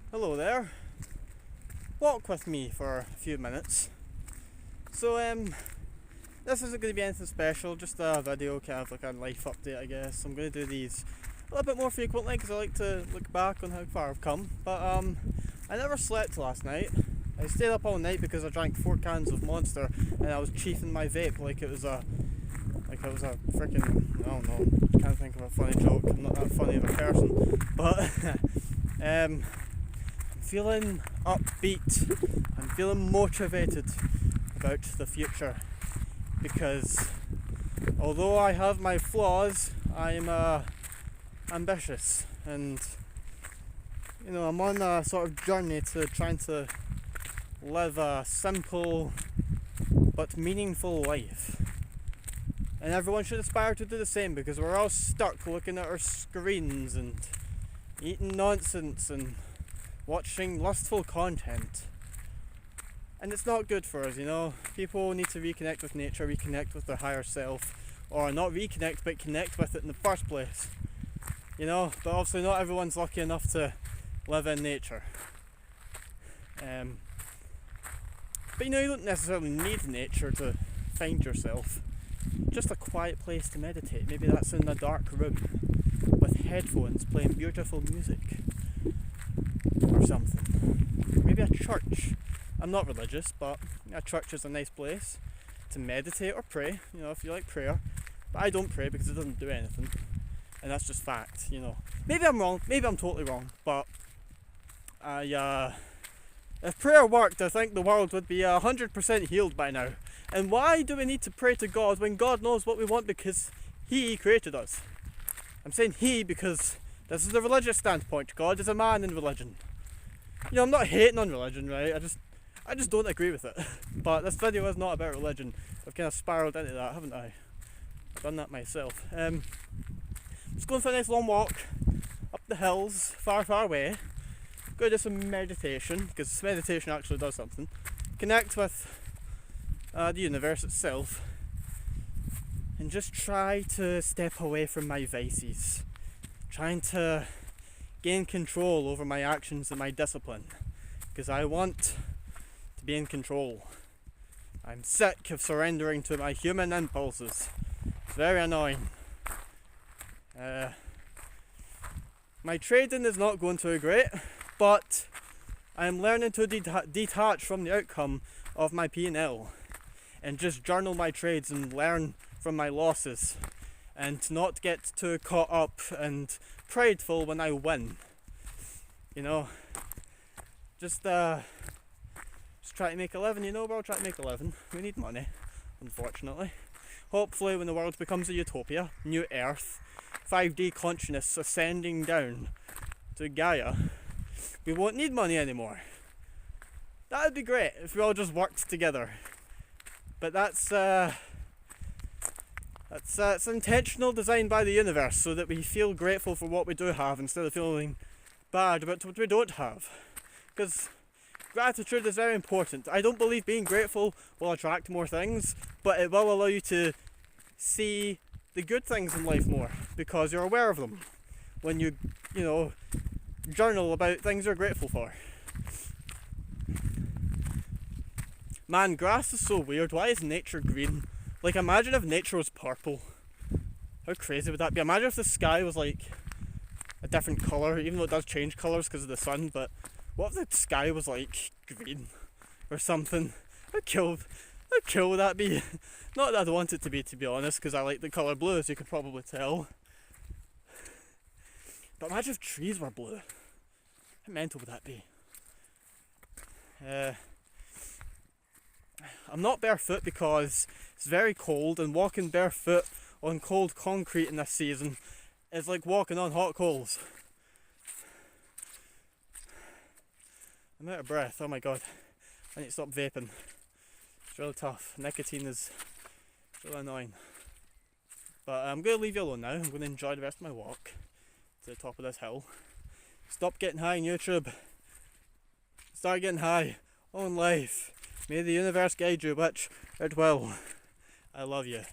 Hello there. Walk with me for a few minutes. So this isn't going to be anything special, just a video, kind of like a life update, I guess. I'm going to do these a little bit more frequently because I like to look back on how far I've come. But I never slept last night. I stayed up all night because I drank 4 cans of Monster and I was chiefing my vape like it was a freaking, I don't know, can't think of a funny joke. I'm not that funny of a person, but I'm feeling upbeat. I'm feeling motivated about the future because although I have my flaws, I'm ambitious, and I'm on a sort of journey to trying to live a simple but meaningful life. And everyone should aspire to do the same because we're all stuck looking at our screens and eating nonsense and watching lustful content. And it's not good for us, People need to reconnect with nature, reconnect with their higher self, or not reconnect but connect with it in the first place. But obviously not everyone's lucky enough to live in nature. But you don't necessarily need nature to find yourself. Just a quiet place to meditate. Maybe that's in a dark room with headphones playing beautiful music or something. Maybe a church. I'm not religious, but a church is a nice place to meditate or pray, if you like prayer. But I don't pray because it doesn't do anything. And that's just fact, Maybe I'm wrong, maybe I'm totally wrong, but if prayer worked, I think the world would be 100% healed by now. And why do we need to pray to God when God knows what we want because He created us? I'm saying He because this is the religious standpoint. God is a man in religion. I'm not hating on religion, right? I just don't agree with it. But this video is not about religion. I've kind of spiraled into that, haven't I? I've done that myself. Just going for a nice long walk up the hills, far, far away. Go do some meditation, because meditation actually does something. Connect with the universe itself. And just try to step away from my vices. Trying to gain control over my actions and my discipline. Because I want to be in control. I'm sick of surrendering to my human impulses. It's very annoying. My trading is not going too great, but I'm learning to detach from the outcome of my P&L and just journal my trades and learn from my losses and not get too caught up and prideful when I win. Just try to make a living, we're all trying to make a living. We need money, unfortunately. Hopefully when the world becomes a utopia, new earth, 5D consciousness ascending down to Gaia, we won't need money anymore. That would be great if we all just worked together. But that's intentional design by the universe so that we feel grateful for what we do have instead of feeling bad about what we don't have. Because gratitude is very important. I don't believe being grateful will attract more things, but it will allow you to see the good things in life more because you're aware of them when you journal about things you're grateful for. Man, grass is so weird. Why is nature green? Like, imagine if nature was purple. How crazy would that be? Imagine if the sky was like a different colour, even though it does change colours because of the sun, but what if the sky was like green or something? How cool would that be? Not that I'd want it to be honest, because I like the colour blue, as you could probably tell. But imagine if trees were blue. How mental would that be? I'm not barefoot because it's very cold, and walking barefoot on cold concrete in this season is like walking on hot coals. I'm out of breath, oh my god. I need to stop vaping. It's really tough. Nicotine is really annoying. But I'm going to leave you alone now. I'm going to enjoy the rest of my walk to the top of this hill. Stop getting high on YouTube. Start getting high on life. May the universe guide you, which it will. I love you.